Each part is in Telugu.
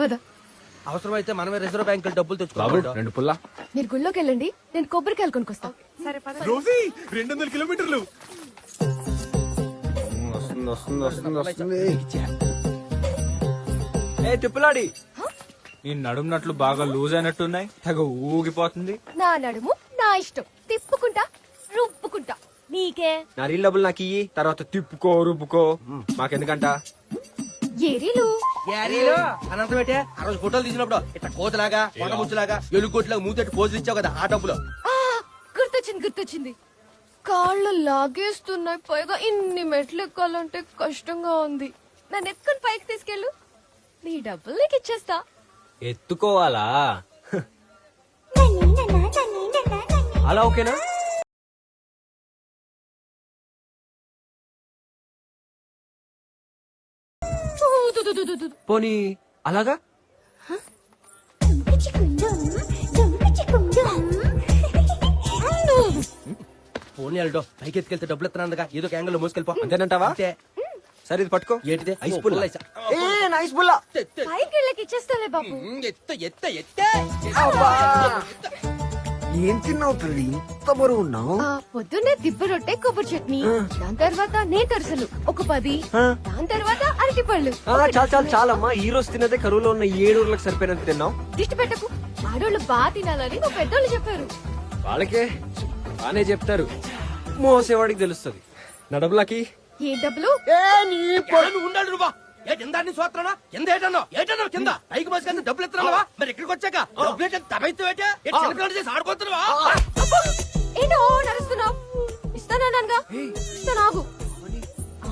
పద. అవసరమైతే మనమే రిజర్వ్ బ్యాంక్ డబ్బులు బాబు తెచ్చుకోవాలి. 2 పుల్ల. మీరు గుళ్ళోకి వెళ్ళండి, నేను కొబ్బరికాయలు కొనుక్కొస్తా. రోజీ 200 కిలోమీటర్లు. వస్తుంది. ఏ తిప్పులాడి, నీ నడుమునట్లు బాగా లూజ్ అయినట్టున్నాయి, తెగ ఊగిపోతుంది. నా నడుము నా ఇష్టం, తిప్పుకుంటా రుప్పుకుంటా, నీకే. నా రీల్ డబ్బులు నాకు ఇయ్యి, తర్వాత తిప్పుకో రుబ్బుకో, మాకెందుకంట. ఏరీలు యారీలో అనంతం పెట్టే ఆ రోజు ఫోటోలు తీసినప్పుడు ఇట్లా కోతలాగా కొండ ముచ్చులాగా ఎలుగుకోట్లాగా మూతెట్టు పోజులు ఇచ్చావు కదా ఆ డబ్బులు. గుర్తొచ్చింది. కాళ్ళు లాగేస్తున్నాయి, పైగా ఇన్ని మెట్లు ఎక్కాలంటే కష్టంగా ఉంది. నన్ను ఎత్తుకుని పైకి తీసుకెళ్ళు, నీ డబ్బులు నీకు ఇచ్చేస్తా. ఎత్తుకోవాలా? అలా ఓకేనా? పోనీ అలాగా? ఫోన్ వెళ్ళడం పైకి ఎత్తుకెళ్తే డబ్బులు ఎత్తున్నాగా ఏదో ఒక యాంగిల్ లో మోసుకెళ్ళిపో. అంతేనంటావా? అంతే. సరే ఇది పట్టుకో. ఏంటిది? ఐస్ ఓ, పుల్ల. పుల్ల ఐసా? ఏ నైస్ పుల్ల. పైకి వెళ్ళకి ఇచ్చేస్తాలే బాబు. ఎత్త ఎత్త ఎత్తే ఏం తిన్నావు తల్లి, ఇంత బరువు ఉన్నావు? పొద్దున్నే దిబ్బ రొట్టె కొబ్బరి చట్నీ, దాని తర్వాత నేతరసలు ఒక 10, దాని తర్వాత అరటి పళ్ళు. చాలమ్మా, ఈ రోజు తిన్నదే కరువులో ఉన్న 7 ఊర్లకు సరిపోయినంత తిన్నావు. దిష్టి పెట్టకు, ఆడోళ్ళు బాగా తినాలని మా పెద్దోళ్ళు చెప్పారు. వాళ్ళకే బానే చెప్తారు, మోసేవాడికి తెలుస్తుంది. నా డబ్బులకి ఏ డబ్బులు? ఉండాలి నువ్వా ఎందాన్ని సోత్రనా ఎంత ఏటన్నా ఏటన్నా కింద పైకి మోసుకెళ్తే డబ్బులు ఎత్తున్నావా? మరి ఇక్కడికి వచ్చాక డబ్బులు తబైతే చేసి ఆడుకోతున్నావా? ఏంటో నడుస్తున్నావు? ఇస్తానన్నానుగా, ఇస్తాను ఆగు.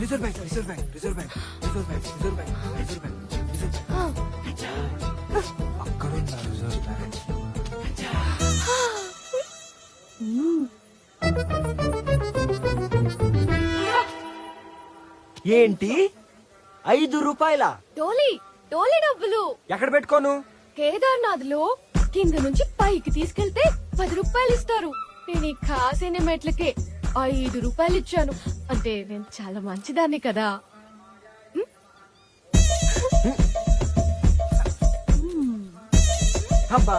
Reserve bank, reserve bank, reserve bank, reserve bank, reserve bank, reserve bank. అక్కడుందా రిజర్వ్ బ్యాంక్? ఏంటి 5 రూపాయల? టోలీ డబ్బులు. ఎక్కడ పెట్టుకోను? కేదార్నాథ్ లో కింద నుంచి పైకి తీసుకెళ్తే 10 రూపాయలు ఇస్తారు. నేను ఈ కాసిన మెట్లకే 5 రూపాయలు ఇచ్చాను. అంటే నేను చాలా మంచిదాన్ని కదా. అబ్బా,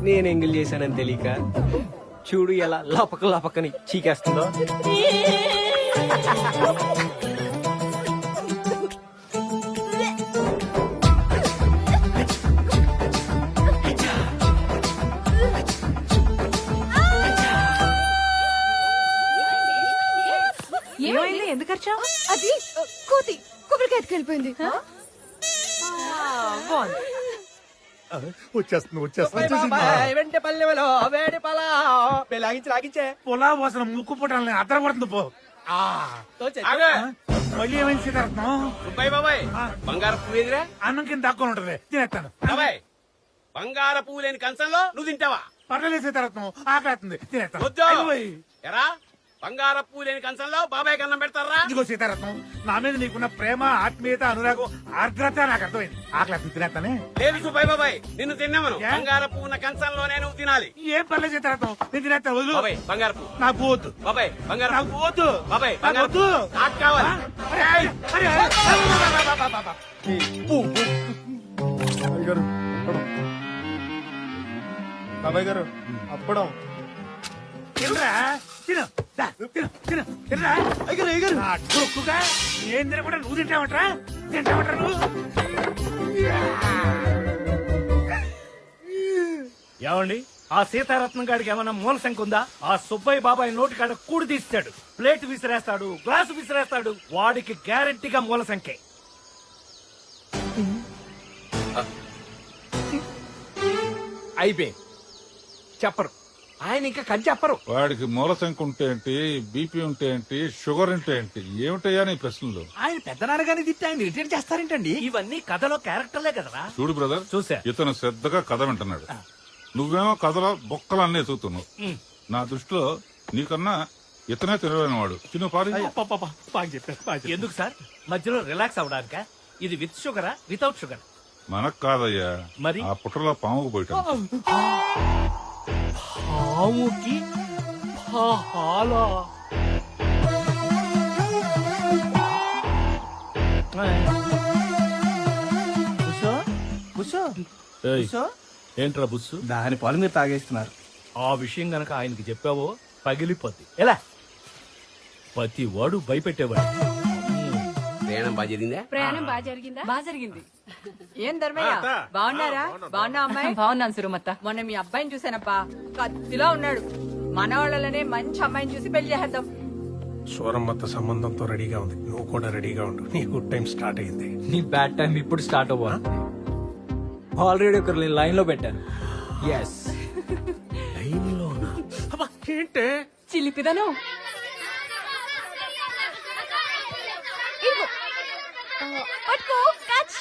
నేను ఎంగిల్ చేశానని తెలియక చూడు ఎలా లపక లపకని చీకేస్తుందో. ఏమైంది? ఎందుకు వచ్చావు? అది కోతి కొబ్బరికాయ ఎత్తుకెళ్ళిపోయింది. వెంట పల్లెలో వేడి పలా లాగించే పొలా వాసన ముక్కు పుట్టాలని అద్దర పడుతుంది పో. మళ్ళీ ఏమైంది సీతారత్నం? బాబాయ్ బంగారు పువ్వు ఎదురా అన్నం కింద దాక్కొని ఉంటది, తినేస్తాను. బాబాయ్ బంగారు పువ్వు లేని కంచంలో నువ్వు తింటావా? పర్లేదు సీతారత్నం, ఆకలేస్తుంది, తినేస్తాను. వద్దు. అయ్యోయ్. ఎరా బంగారు పువ్వు లేని కంచంలో బాబాయ్ కన్నం పెడతారా? ఇదిగో సీతారత్నం, నా మీద నీకున్న ప్రేమ, ఆత్మీయత, అనురాగం, ఆర్ద్రత నాకు అర్థమైంది. ఆకలేస్తుంది, తినేస్తానే. లేదు సుబ్బయ్య బాబాయ్ నిన్ను తిన్నామను. ఏ? బంగారు పువ్వు ఉన్న కంచంలోనే నువ్వు తినాలి. ఏం పర్లేదు సీతారత్నం, నేను తినేస్తాను. వదులు. బాబాయ్ బంగారు పువ్వు. నాకు వద్దు. బాబాయ్ బంగారు నాకు పువ్వు. వద్దు. బాబాయ్ నాకు బంగారు వద్దు. పువ్వు. నాకు కావాలి. అరే, అరే, అరే, గారు బాబాయ్ గారు అప్పడం తినరా, తిను, దా, తిను, తిను, తినరా. నా డొక్కుగా ఏం తినకుండా నువ్వు తింటామంటరా? తింటామంటరా నువ్వు? ఏమండి, ఆ సీతారత్నం గారికి ఏమన్నా మూల సంఖ్య ఉందా? ఆ సుబ్బయ్య బాబాయ్ నోటి కాడ కూడి తీస్తాడు, ప్లేట్ విసిరేస్తాడు, గ్లాసు విసిరేస్తాడు. వాడికి గ్యారెంటీగా మూల సంఖ్య. అయిపోయి చెప్పరు ఆయన, ఇంకా కని చెప్పరు. వాడికి మూల సంఖ్య ఉంటే ఏంటి, బీపీ ఉంటే ఏంటి, షుగర్ ఉంటే ఏంటి, ఏమిటయ్యా నీ ప్రశ్నలు? ఆయన పెద్దనాన్నగానే తిట్టి ఆయన రిటైర్ చేస్తారేంటండి? ఇవన్నీ కథలో క్యారెక్టర్లే కదరా. చూడు బ్రదర్, చూసా. ఇతను శ్రద్ధగా కథ వింటున్నాడు, నువ్వేమో కథలో బొక్కలన్నీ ఎదుగుతున్నావు. నా దృష్టిలో నీకన్నా ఇతనే తెలివైన వాడు. చిన్న పారి బాగా చెప్పారు. ఎందుకు సార్ మధ్యలో రిలాక్స్ అవడానిక? ఇది విత్ షుగరా వితౌట్ షుగర్? మనకు కాదయ్యా, మరి ఆ పుట్టలో పాముకు పోయటం. పాముకి పాలా కూసో కూసో కూసో. ఏంట్రా బుస్సు? దాని పాలు మీరు తాగేస్తున్నారు. ఆ విషయం గనక ఆయనకి చెప్పావో పగిలిపోద్ది. ఎలా ప్రతి వాడు భయపెట్టేవాడు. ప్రయాణం బాగా జరిగిందా? ప్రయాణం బాగా జరిగిందా? బాగా జరిగింది. ఏం ధర్మయ్య బాగున్నారా? బాగున్నా అమ్మాయి? బాగున్నాను సురమత్త. మొన్న మీ అబ్బాయిని చూసానప్పా, కత్తిలా ఉన్నాడు. మన వాళ్ళనే మంచి అమ్మాయిని చూసి పెళ్లి చేద్దాం. సూరమ్మత్త సంబంధంతో రెడీగా ఉంది, నువ్వు కూడా రెడీగా ఉండు. నీ గుడ్ టైం స్టార్ట్ అయింది. నీ బ్యాడ్ టైం ఇప్పుడు స్టార్ట్ అవ్వ. ఆల్రెడీ ఒకరు లైన్ లో పెట్టాను. ఎస్ ఏంటే చిలిపిదను. ఇదిగో. పట్టుకో, catch.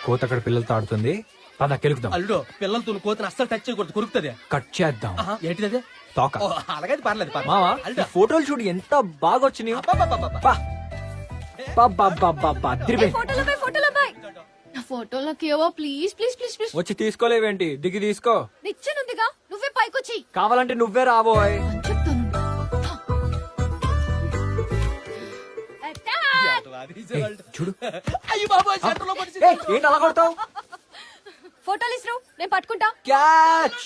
కోత అక్కడ పిల్లలతో ఆడుతుంది. పద కెలుకుదాం. అల్లుడు పిల్లలతో కోతిని అస్సలు టచ్ చేయకూడదు, కొరుకుతుంది. కట్ చేద్దాం. ఏంటిది? తోక. అలాగే పర్లేదు మావా అల్లుడు. ఈ ఫోటోలు చూడు ఎంత బాగా వచ్చినాయో. ఏ, ఫోటోలు బాయ్, ఫోటోలు బాయ్. నా ఫోటోలకి ఏవో ప్లీజ్ ప్లీజ్ ప్లీజ్ ప్లీజ్. వచ్చి తీసుకోలేవేంటి? దిగి తీసుకో. నిచ్చెనుందిగా, నువ్వే పైకొచ్చి కావాలంటే నువ్వే రాబోయ్. చెప్తాను. చూడు. అయ్యి బాబోయ్, సెంటర్లో పడిచి. ఏయ్, ఏంటి అలా కొడతావు? ఫోటోలు ఇస్రు, నేను పట్టుకుంటా. క్యాచ్.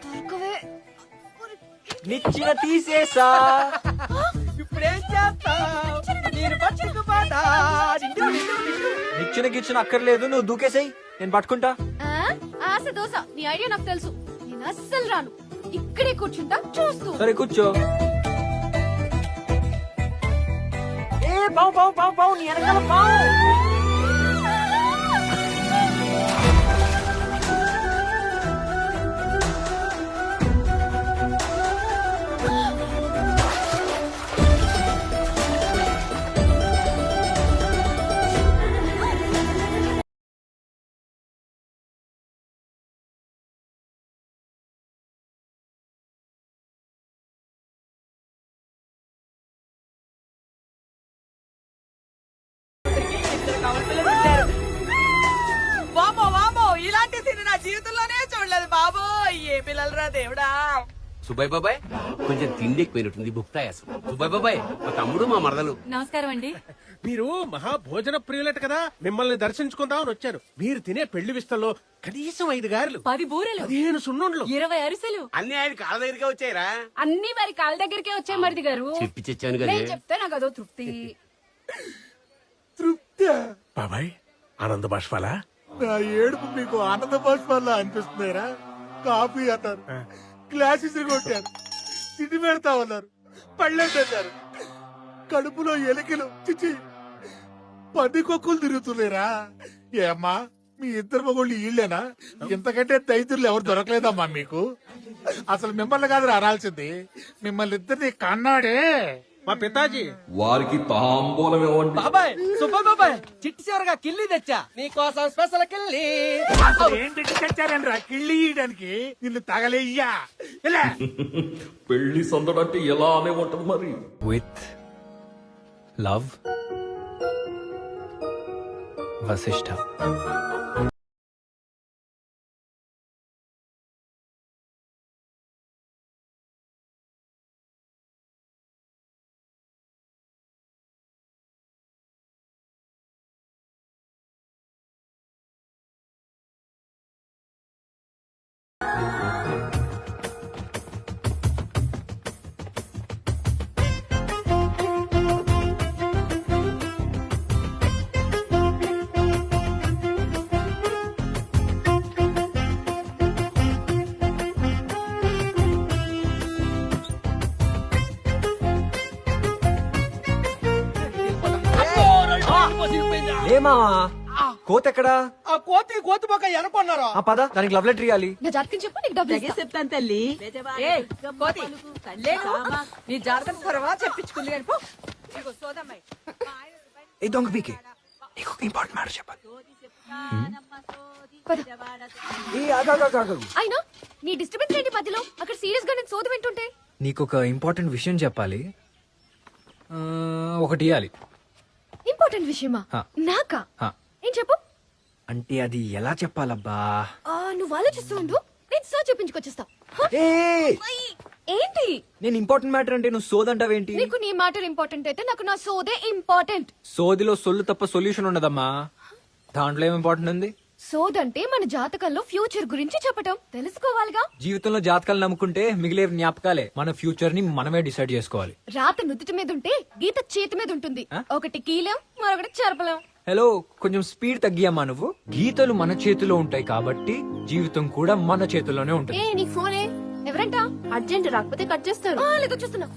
దొరకవే. నిచ్చిన తీసేసా. ఇప్పుడేం చేస్తా? నేను పట్టుకుపోతా. నిచ్చిన గిచ్చిన అక్కర్లేదు, నువ్వు దూకేసేయ్, నేను పట్టుకుంటా. ఆశ దోశ, నీ ఐడియా నాకు తెలుసు. నేను అస్సలు రాను, ఇక్కడే కూర్చుంటా చూస్తూ. సరే కూర్చో. ఏ పావు పావు పావు పావు, నీ వెనకాల పావు. వామో వామో, ఇలాంటి సీన్ నా జీవితంలోనే చూడలేదు బాబు. ఏ పిల్లలరా దేవుడా. సుబ్బయ్య బాబాయ్ కొంచెం తిండి ఎక్కువైనట్టుంది, భుక్తాయాసం. సుబ్బయ్య బాబాయ్ మా తమ్ముడు మా మరదలు. నమస్కారం అండి. మీరు మహాభోజన ప్రియులట కదా, మిమ్మల్ని దర్శించుకుందామని వచ్చారు. మీరు తినే పెళ్లి విస్తల్లో కనీసం 5 గారెలు, 10 బూరెలు, 15 సున్నుండ్లు. 20 అరిసెలు అన్ని ఆయన కాళ్ళ దగ్గరికే వచ్చాయిరా. అన్ని మరి కాళ్ళ దగ్గరికే వచ్చాయి మరిది గారు. చెప్పి తెచ్చాను కదా. నేను చెప్తే నాకు అదో తృప్తి. బాబాయ్ ఆనంద బాష్పాలా? నా ఏడుపు మీకు ఆనంద బాష్పాలా అనిపిస్తున్నారా? కాఫీ అన్నారు, గ్లాస్ ఇసిరి కొట్టారు, తిండి పెడతా ఉన్నారు, పళ్ళెంటారు, కడుపులో ఎలికలు చిచి పందికొక్కులు తిరుగుతున్నారా? ఏమ్మా మీ ఇద్దరు మగోళ్ళు ఈళ్ళేనా? ఇంతకంటే దైతులు ఎవరు దొరకలేదమ్మా మీకు. అసలు మిమ్మల్ని కాదు అనాల్సింది, మిమ్మల్ని ఇద్దరిని కన్నాడే మా పితాజీ. వారికి తాంబూలం ఇవ్వండి. బాబాయ్, సుబ్బయ్య బాబాయ్, చిట్టి చివరగా కిల్లి తెచ్చా నీకోసం, స్పెషల్ కిల్లి. ఏంటి తెచ్చారనరా కిళ్ళి ఇయడానికి? నిన్ను తగలేయ్యా. ఇలా పెళ్లి సందడంటే ఎలానే ఉంటది మరి. With love, Vashishtha. ఏమా కోత ఎక్కడా? ఆ కోతి మొక్క ఎనుకున్నారా? ఆ పద, దానికి లవ్ లెటర్ ఇవ్వాలి. నా జాతకం చెప్పు, నీకు డబ్బులు ఇస్తా. చెప్తాను తల్లి. కోతి లేకు, నీ జాతకం తర్వాత చెప్పించుకుంది కానీ పో. ఇదిగో సోదమ్మాయి. ఏ దొంగ పీకే, నీకు ఒక ఇంపార్టెంట్ మ్యాటర్ చెప్పాలి. ఏ ఆగు, ఆగు, ఆగు. అయినా నీ డిస్టర్బెన్స్ ఏంటి మధ్యలో? అక్కడ సీరియస్ గా నేను సోది వింటుంటే. నీకు ఒక ఇంపార్టెంట్ విషయం చెప్పాలి. ఒకటి ఇవ్వాలి. ఇంపార్టెంట్ విషయమా? హా. నాకా? హా. ఏం చెప్పు. అంటే అది ఎలా చెప్పాలబ్బా? నువ్వు ఆలోచిస్తూ ఉండు, నేను సర్చ్ చెప్పించుకొచ్చేస్తా. ఏ ఏంటి నేను ఇంపార్టెంట్ మ్యాటర్ అంటే నువ్వు సోదంటావేంటి? నీకు నీ మ్యాటర్ ఇంపార్టెంట్ అయితే నాకు నా సోదే ఇంపార్టెంట్. సోదిలో సొల్లు తప్ప సొల్యూషన్ ఉండదమ్మా. దాంట్లో ఏం ఇంపార్టెంట్ ఉంది? సోదంటే మన జాతకంలో ఫ్యూచర్ గురించి చెప్పటం తెలుసుకోవాలిగా. జీవితంలో జాతకాలు నమ్ముకుంటే మిగిలే జ్ఞాపకాలే. మన ఫ్యూచర్ ని మనమే డిసైడ్ చేసుకోవాలి. రాత నుదుటి మీద ఉంటే గీత చేతి మీద ఉంటుంది. ఒకటి కీలం, మరొకటి చెరపలేం. హలో, కొంచెం స్పీడ్ తగ్గియమ్మా. నువ్వు గీతలు మన చేతిలో ఉంటాయి కాబట్టి జీవితం కూడా మన చేతిలోనే ఉంటుంది. ఏ నీకు ఫోనే ఎవరంట? అర్జెంట్ రాకపోతే కట్ చేస్తారు. లేదో చూస్తున్నా.